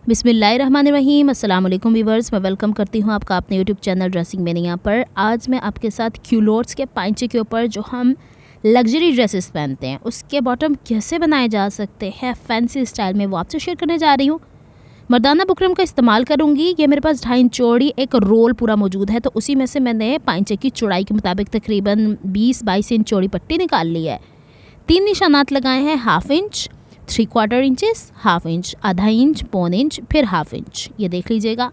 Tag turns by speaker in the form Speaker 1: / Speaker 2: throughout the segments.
Speaker 1: बिस्मिल्लाहिर्रहमानिर्रहीम। अस्सलाम वालेकुम व्यूअर्स, मैं वेलकम करती हूँ आपका अपने यूट्यूब चैनल ड्रेसिंग मैनिया पर। आज मैं आपके साथ क्यूलोट्स के पाइंचे के ऊपर जो हम लग्जरी ड्रेसेस पहनते हैं उसके बॉटम कैसे बनाए जा सकते हैं फैंसी स्टाइल में, वो आपसे शेयर करने जा रही हूँ। मर्दाना बुकरम का इस्तेमाल करूँगी। ये मेरे पास 2.5 इंच चौड़ी एक रोल पूरा मौजूद है, तो उसी में से मैंने पाइंचे की चौड़ाई के मुताबिक तकरीबन 20-22 इंच चौड़ी पट्टी निकाल ली है। 3 निशानात लगाए हैं, 1/2 इंच, 3/4 इंचेस, 1/2 इंच, आधा इंच, पौन इंच, फिर 1/2 इंच। ये देख लीजिएगा।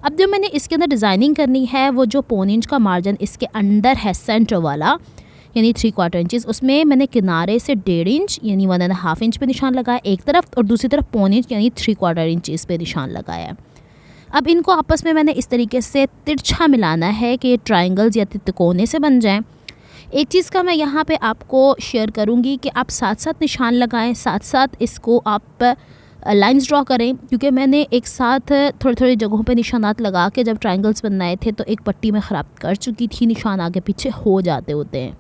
Speaker 1: अब जो मैंने इसके अंदर डिज़ाइनिंग करनी है वो जो पौन इंच का मार्जिन इसके अंदर है सेंटर वाला, यानी 3/4 इंचेस, उसमें मैंने किनारे से 1.5 इंच यानी 1.5 इंच पे निशान लगाया एक तरफ, और दूसरी तरफ पौन इंच यानी 3/4 इंचेस पे निशान लगाया। अब इनको आपस में मैंने इस तरीके से तिरछा मिलाना है कि ये ट्रायंगल्स या तिकोने से बन जाएँ। एक चीज़ का मैं यहाँ पे आपको शेयर करूँगी कि आप साथ साथ निशान लगाएं, साथ साथ इसको आप लाइंस ड्रॉ करें, क्योंकि मैंने एक साथ थोड़ी थोड़ी जगहों पे निशानात लगा के जब ट्रायंगल्स बनाए थे तो एक पट्टी में ख़राब कर चुकी थी, निशान आगे पीछे हो जाते होते हैं।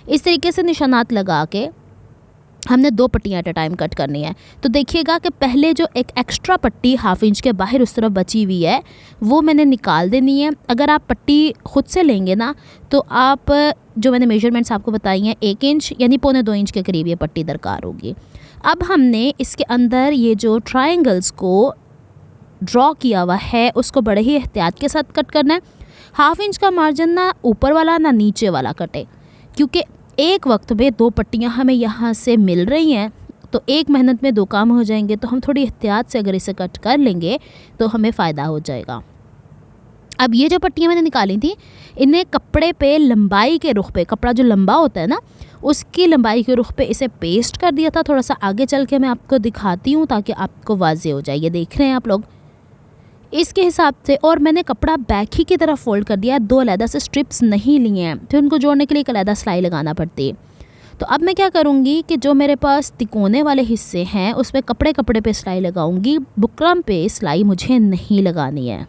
Speaker 1: इस तरीके से निशानात लगा के हमने 2 पट्टियाँ एट अ टाइम कट करनी है। तो देखिएगा कि पहले जो एक एक्स्ट्रा पट्टी 1/2 इंच के बाहर उस तरफ बची हुई है वो मैंने निकाल देनी है। अगर आप पट्टी ख़ुद से लेंगे ना तो आप जो मैंने मेजरमेंट्स आपको बताई हैं 1 इंच यानी 1.25-2 इंच के करीब ये पट्टी दरकार होगी। अब हमने इसके अंदर ये जो ट्रायंगल्स को ड्रॉ किया हुआ है उसको बड़े ही एहतियात के साथ कट करना है। 1/2 इंच का मार्जिन ना ऊपर वाला ना नीचे वाला कटे, क्योंकि एक वक्त में 2 पट्टियाँ हमें यहाँ से मिल रही हैं, तो एक मेहनत में 2 काम हो जाएंगे। तो हम थोड़ी एहतियात से अगर इसे कट कर लेंगे तो हमें फ़ायदा हो जाएगा। अब ये जो पट्टियाँ मैंने निकाली थी इन्हें कपड़े पे लंबाई के रुख पे, कपड़ा जो लंबा होता है ना उसकी लंबाई के रुख पे इसे पेस्ट कर दिया था। थोड़ा सा आगे चल के मैं आपको दिखाती हूँ ताकि आपको वाज़ेह हो जाए। ये देख रहे हैं आप लोग इसके हिसाब से, और मैंने कपड़ा बैक ही की तरफ फोल्ड कर दिया है। 2 अलहदा से स्ट्रिप्स नहीं लिए हैं, फिर उनको जोड़ने के लिए एक अलहदा सिलाई लगाना पड़ती है। तो अब मैं क्या करूँगी कि जो मेरे पास तिकोने वाले हिस्से हैं उस पर कपड़े पे सिलाई लगाऊंगी, बुकरम पे सिलाई मुझे नहीं लगानी है।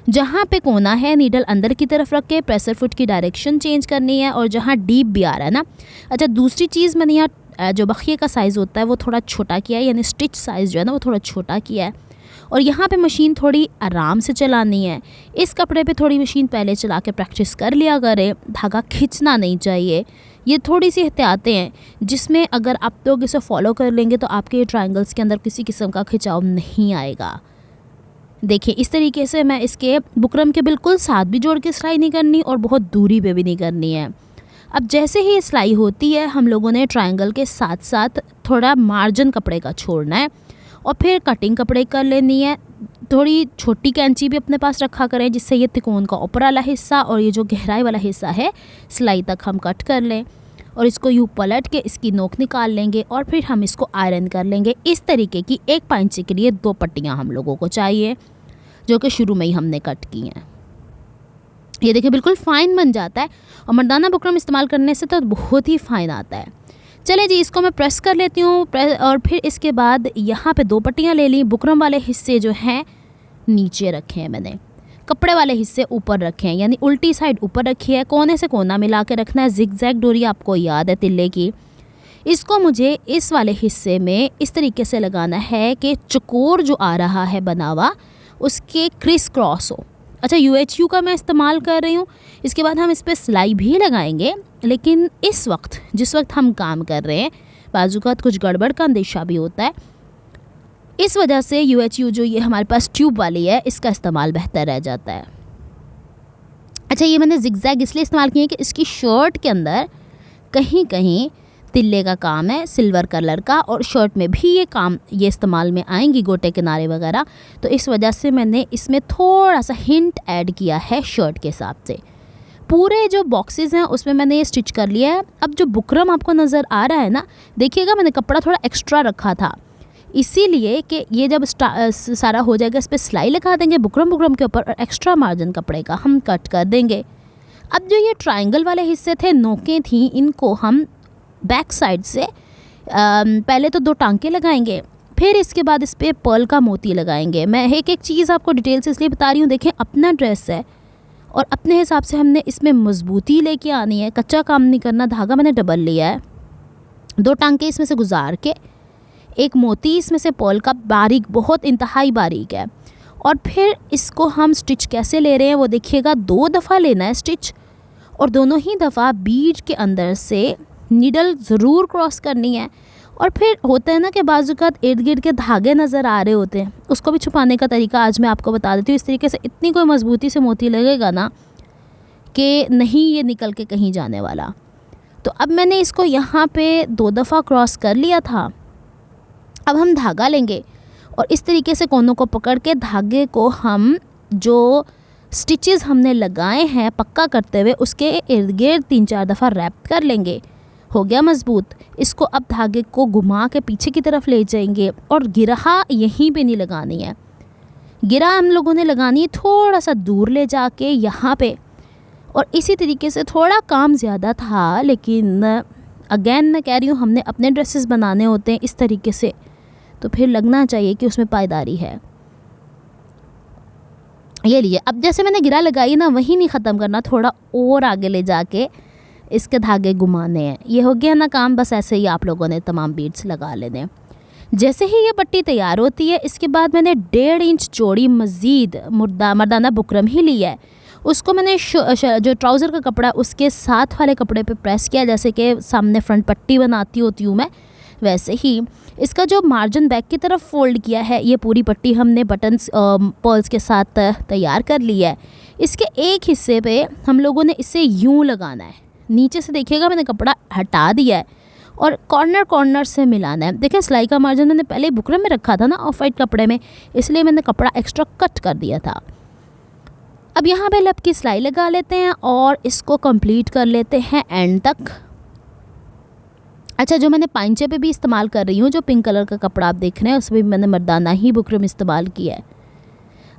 Speaker 1: जहाँ पे कोना है नीडल अंदर की तरफ रख के प्रेसर फुट की डायरेक्शन चेंज करनी है, और जहाँ डीप भी आ रहा है ना। अच्छा, दूसरी चीज़ मैंने यहाँ जो बखिए का साइज़ होता है वो थोड़ा छोटा किया है, यानी स्टिच साइज़ जो है ना वो थोड़ा छोटा किया है। और यहाँ पे मशीन थोड़ी आराम से चलानी है। इस कपड़े पे थोड़ी मशीन पहले चला के प्रैक्टिस कर लिया करें, धागा खींचना नहीं चाहिए। ये थोड़ी सी एहतियातें हैं जिसमें अगर आप लोग इसे फॉलो कर लेंगे तो आपके ट्रायंगल्स के अंदर किसी किस्म का खिंचाव नहीं आएगा। देखिए इस तरीके से मैं इसके बुकरम के बिल्कुल साथ भी जोड़ के सिलाई नहीं करनी और बहुत दूरी पे भी नहीं करनी है। अब जैसे ही सिलाई होती है हम लोगों ने ट्रायंगल के साथ साथ थोड़ा मार्जिन कपड़े का छोड़ना है और फिर कटिंग कपड़े कर लेनी है। थोड़ी छोटी कैंची भी अपने पास रखा करें जिससे ये तिकोन का ऊपर वाला हिस्सा और ये जो गहराई वाला हिस्सा है सिलाई तक हम कट कर लें, और इसको यूँ पलट के इसकी नोक निकाल लेंगे और फिर हम इसको आयरन कर लेंगे। इस तरीके की एक पाइंचे के लिए 2 पट्टियाँ हम लोगों को चाहिए जो कि शुरू में ही हमने कट की हैं। ये देखिए बिल्कुल फ़ाइन बन जाता है, और मर्दाना बुकरम इस्तेमाल करने से तो बहुत ही फ़ाइन आता है। चले जी, इसको मैं प्रेस कर लेती हूँ और फिर इसके बाद यहाँ पे 2 पट्टियाँ ले ली। बुकरम वाले हिस्से जो हैं नीचे रखे हैं मैंने, कपड़े वाले हिस्से ऊपर रखे हैं, यानी उल्टी साइड ऊपर रखी है। कोने से कोना मिला के रखना है। जिगजैग डोरी आपको याद है तिल्ले की, इसको मुझे इस वाले हिस्से में इस तरीके से लगाना है कि चकोर जो आ रहा है बना हुआ उसके क्रिस क्रॉस हो। अच्छा, UHU का मैं इस्तेमाल कर रही हूँ। इसके बाद हम इस पर सिलाई भी लगाएंगे, लेकिन इस वक्त जिस वक्त हम काम कर रहे हैं बाजूकात कुछ गड़बड़ का अंदेशा भी होता है, इस वजह से UHU जो ये हमारे पास ट्यूब वाली है इसका इस्तेमाल बेहतर रह जाता है। अच्छा, ये मैंने जिगजैग इसलिए इस्तेमाल किया है कि इसकी शर्ट के अंदर कहीं कहीं तिल्ले का काम है सिल्वर कलर का, और शर्ट में भी ये इस्तेमाल में आएंगी गोटे किनारे वगैरह, तो इस वजह से मैंने इसमें थोड़ा सा हिंट ऐड किया है शर्ट के हिसाब से। पूरे जो बॉक्सेस हैं उसमें मैंने ये स्टिच कर लिया है। अब जो बुकरम आपको नज़र आ रहा है ना, देखिएगा मैंने कपड़ा थोड़ा एक्स्ट्रा रखा था इसीलिए कि ये जब सारा हो जाएगा इस पर सिलाई लगा देंगे बुकरम के ऊपर, और एक्स्ट्रा मार्जिन कपड़े का हम कट कर देंगे। अब जो ये ट्रायंगल वाले हिस्से थे, नोकें थी, इनको हम बैक साइड से पहले तो 2 टांके लगाएंगे, फिर इसके बाद इस पर पर्ल का मोती लगाएंगे। मैं एक चीज़ आपको डिटेल से इसलिए बता रही हूँ, देखें अपना ड्रेस है और अपने हिसाब से हमने इसमें मजबूती लेके आनी है, कच्चा काम नहीं करना। धागा मैंने डबल लिया है, 2 टांके इसमें से गुजार के एक मोती इसमें से पर्ल का बारीक, बहुत इंतहाई बारीक है। और फिर इसको हम स्टिच कैसे ले रहे हैं वो देखिएगा। 2 दफ़ा लेना है स्टिच, और दोनों ही दफ़ा बीड के अंदर से नीडल ज़रूर क्रॉस करनी है। और फिर होता है ना कि बाज़ुकात इर्द गिर्द के धागे नज़र आ रहे होते हैं, उसको भी छुपाने का तरीका आज मैं आपको बता देती हूँ। इस तरीके से इतनी कोई मजबूती से मोती लगेगा ना कि नहीं ये निकल के कहीं जाने वाला। तो अब मैंने इसको यहाँ पे 2 दफ़ा क्रॉस कर लिया था। अब हम धागा लेंगे और इस तरीके से कोनों को पकड़ के धागे को हम जो स्टिचेस हमने लगाए हैं पक्का करते हुए उसके इर्द गिर्द 3-4 दफ़ा रैप कर लेंगे। हो गया मज़बूत। इसको अब धागे को घुमा के पीछे की तरफ ले जाएंगे और गिरहा यहीं पे नहीं लगानी है, गिरा हम लोगों ने लगानी है थोड़ा सा दूर ले जाके यहाँ पे। और इसी तरीके से थोड़ा काम ज़्यादा था, लेकिन अगेन मैं कह रही हूँ हमने अपने ड्रेसेस बनाने होते हैं इस तरीके से, तो फिर लगना चाहिए कि उसमें पायदारी है। ये लिए अब जैसे मैंने गिरा लगाई ना, वहीं नहीं ख़त्म करना, थोड़ा और आगे ले जाके इसके धागे घुमाने हैं। ये हो गया ना काम। बस ऐसे ही आप लोगों ने तमाम बीड्स लगा लेने। जैसे ही ये पट्टी तैयार होती है, इसके बाद मैंने 1.5 इंच चौड़ी मज़ीद मर्दाना बुकरम ही ली है। उसको मैंने जो ट्राउज़र का कपड़ा उसके साथ वाले कपड़े पे प्रेस किया, जैसे कि सामने फ्रंट पट्टी बनाती होती हूँ मैं, वैसे ही इसका जो मार्जिन बैक की तरफ फ़ोल्ड किया है, ये पूरी पट्टी हमने बटन्स पर्ल्स के साथ तैयार कर ली है। इसके एक हिस्से पे हम लोगों ने इसे यूँ लगाना है। नीचे से देखिएगा मैंने कपड़ा हटा दिया है और कॉर्नर से मिलाना है। देखिए सिलाई का मार्जिन मैंने पहले बुकरम में रखा था ना ऑफ वाइट कपड़े में, इसलिए मैंने कपड़ा एक्स्ट्रा कट कर दिया था। अब यहाँ पे लब की सिलाई लगा लेते हैं और इसको कंप्लीट कर लेते हैं एंड तक। अच्छा, जो मैंने पाइंचे पे भी इस्तेमाल कर रही हूँ, जो पिंक कलर का कपड़ा आप देख रहे हैं, उसमें भी मैंने मर्दाना ही बुकरम इस्तेमाल किया है।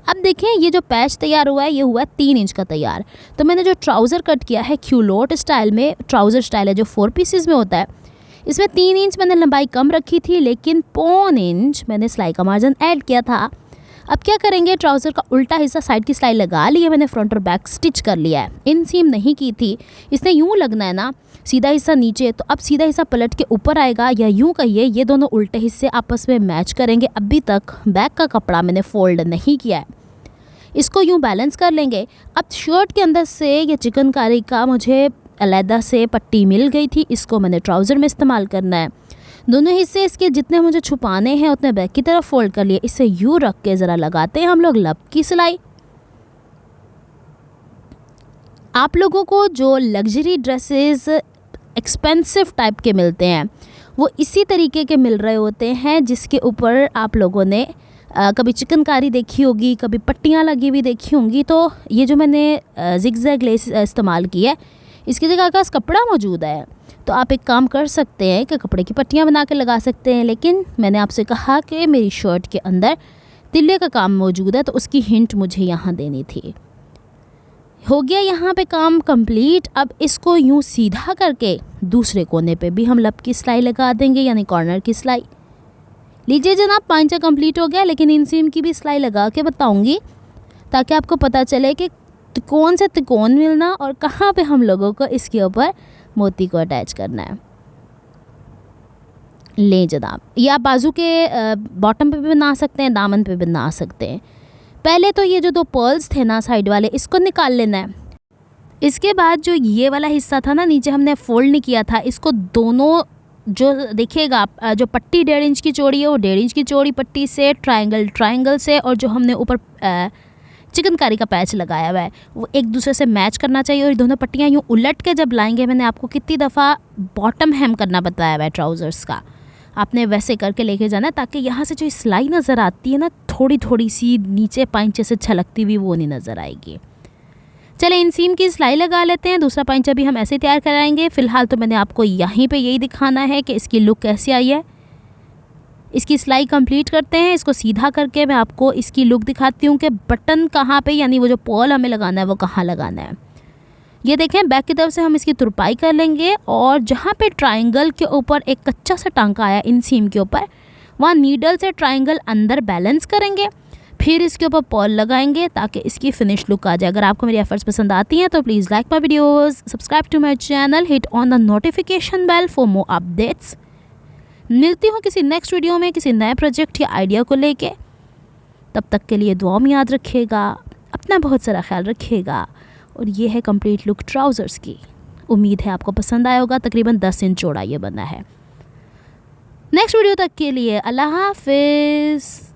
Speaker 1: अब देखें ये जो पैच तैयार हुआ है, ये हुआ है 3 इंच का तैयार। तो मैंने जो ट्राउज़र कट किया है क्यूलोट स्टाइल में, ट्राउज़र स्टाइल है जो 4 पीसेस में होता है, इसमें 3 इंच मैंने लंबाई कम रखी थी, लेकिन 1.25 इंच मैंने सिलाई का मार्जिन ऐड किया था। अब क्या करेंगे, ट्राउज़र का उल्टा हिस्सा साइड की सिलाई लगा ली है मैंने, फ्रंट और बैक स्टिच कर लिया है। इन सीम नहीं की थी, इसने यूँ लगना है ना, सीधा हिस्सा नीचे, तो अब सीधा हिस्सा पलट के ऊपर आएगा, या यूँ कहिए ये दोनों उल्टे हिस्से आपस में मैच करेंगे। अभी तक बैक का कपड़ा मैंने फ़ोल्ड नहीं किया है, इसको यूँ बैलेंस कर लेंगे। अब शर्ट के अंदर से ये चिकनकारी का मुझे अलहदा से पट्टी मिल गई थी, इसको मैंने ट्राउज़र में इस्तेमाल करना है। दोनों हिस्से इसके जितने मुझे छुपाने हैं उतने बैक की तरफ फोल्ड कर लिए। इसे यूँ रख के ज़रा लगाते हैं हम लोग लब की सिलाई। आप लोगों को जो लग्जरी ड्रेसेस एक्सपेंसिव टाइप के मिलते हैं वो इसी तरीके के मिल रहे होते हैं, जिसके ऊपर आप लोगों ने कभी चिकनकारी देखी होगी, कभी पट्टियाँ लगी हुई देखी होंगी। तो ये जो मैंने जिगजैग लेस इस्तेमाल की है, इसकी जगह का कपड़ा मौजूद है, तो आप एक काम कर सकते हैं कि कपड़े की पट्टियाँ बना के लगा सकते हैं। लेकिन मैंने आपसे कहा कि मेरी शर्ट के अंदर तिल्ले का काम मौजूद है, तो उसकी हिंट मुझे यहाँ देनी थी। हो गया यहाँ पे काम कंप्लीट। अब इसको यूँ सीधा करके दूसरे कोने पे भी हम लब की सिलाई लगा देंगे, यानी कॉर्नर की सिलाई। लीजिए जनाब, पांचा कंप्लीट हो गया, लेकिन इंसीम की भी सिलाई लगा के बताऊंगी ताकि आपको पता चले कि कौन से तिकोन मिलना और कहाँ पे हम लोगों को इसके ऊपर मोती को अटैच करना है। ले जनाब, ये आप बाजू के बॉटम पे भी बना सकते हैं, दामन पे भी बना सकते हैं। पहले तो ये जो 2 पर्ल्स थे ना साइड वाले, इसको निकाल लेना है। इसके बाद जो ये वाला हिस्सा था ना नीचे हमने फोल्ड नहीं किया था, इसको दोनों जो देखिएगा आप, जो पट्टी 1.5 इंच की चौड़ी है वो 1.5 इंच की चौड़ी पट्टी से ट्रायंगल से, और जो हमने ऊपर चिकनकारी का पैच लगाया हुआ है वो एक दूसरे से मैच करना चाहिए। और दोनों पट्टियाँ यूँ उलट के जब लाएंगे, मैंने आपको कितनी दफ़ा बॉटम हेम करना बताया हुआ है ट्राउज़र्स का, आपने वैसे करके लेके जाना है ताकि यहाँ से जो सिलाई नज़र आती है ना थोड़ी थोड़ी सी नीचे पाइंचे से छलकती हुई, वो नहीं नज़र आएगी। चले इंसीम की सिलाई लगा लेते हैं। दूसरा पाइंचा भी हम ऐसे तैयार कराएंगे। फ़िलहाल तो मैंने आपको यहीं पे यही दिखाना है कि इसकी लुक कैसी आई है। इसकी सिलाई कंप्लीट करते हैं। इसको सीधा करके मैं आपको इसकी लुक दिखाती हूँ कि बटन कहाँ पे, यानी वो जो पर्ल हमें लगाना है वो कहाँ लगाना है। ये देखें, बैक की तरफ से हम इसकी तुरपाई कर लेंगे और जहाँ पे ट्रायंगल के ऊपर एक कच्चा सा टांका आया इंसीम के ऊपर, वहाँ नीडल से ट्रायंगल अंदर बैलेंस करेंगे, फिर इसके ऊपर पर्ल लगाएंगे ताकि इसकी फिनिश लुक आ जाए। अगर आपको मेरी एफर्ट्स पसंद आती हैं तो please like my videos, subscribe to my channel, hit on the notification bell for more updates. मिलती हूँ किसी नेक्स्ट वीडियो में किसी नए प्रोजेक्ट या आइडिया को लेके। तब तक के लिए दुआ में याद रखिएगा, अपना बहुत सारा ख्याल रखिएगा। और ये है कंप्लीट लुक ट्राउज़र्स की। उम्मीद है आपको पसंद आया होगा। तकरीबन 10 इंच चौड़ा ये बना है। नेक्स्ट वीडियो तक के लिए अल्लाह हाफिज़।